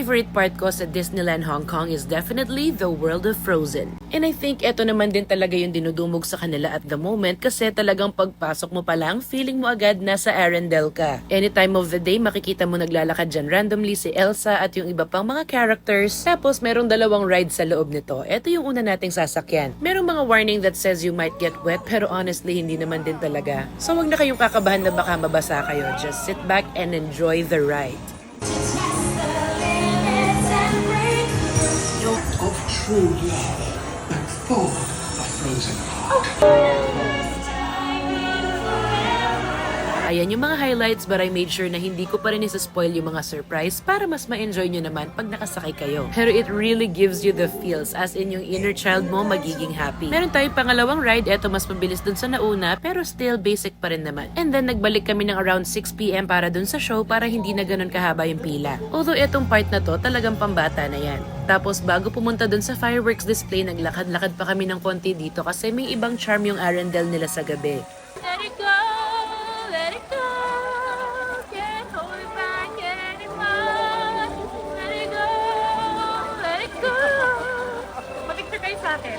favorite part ko sa Disneyland Hong Kong is definitely the world of Frozen. And I think eto naman din talaga yung dinudumog sa kanila at the moment kasi talagang pagpasok mo pa lang, feeling mo agad nasa Arendelle ka. Any time of the day, makikita mo naglalakad dyan randomly si Elsa at yung iba pang mga characters. Tapos merong dalawang rides sa loob nito. Eto yung una nating sasakyan. Merong mga warning that says you might get wet pero honestly hindi naman din talaga. So wag na kayong kakabahan na baka mabasa kayo. Just sit back and enjoy the ride. Of true love and full of frozen heart. Ayan yung mga highlights but I made sure na hindi ko pa rin isa-spoil yung mga surprise para mas ma-enjoy nyo naman pag nakasakay kayo. Pero it really gives you the feels as in yung inner child mo magiging happy. Meron tayong pangalawang ride, eto mas mabilis dun sa nauna pero still basic pa rin naman. And then nagbalik kami ng around 6 PM para dun sa show para hindi na ganun kahaba yung pila. Although etong part na to talagang pambata na yan. Tapos bago pumunta dun sa fireworks display, naglakad-lakad pa kami ng konti dito kasi may ibang charm yung Arendelle nila sa gabi. Let it go, let it go. Can't hold it back anymore. Let it go, let it go. Mag-picture kayo sa akin.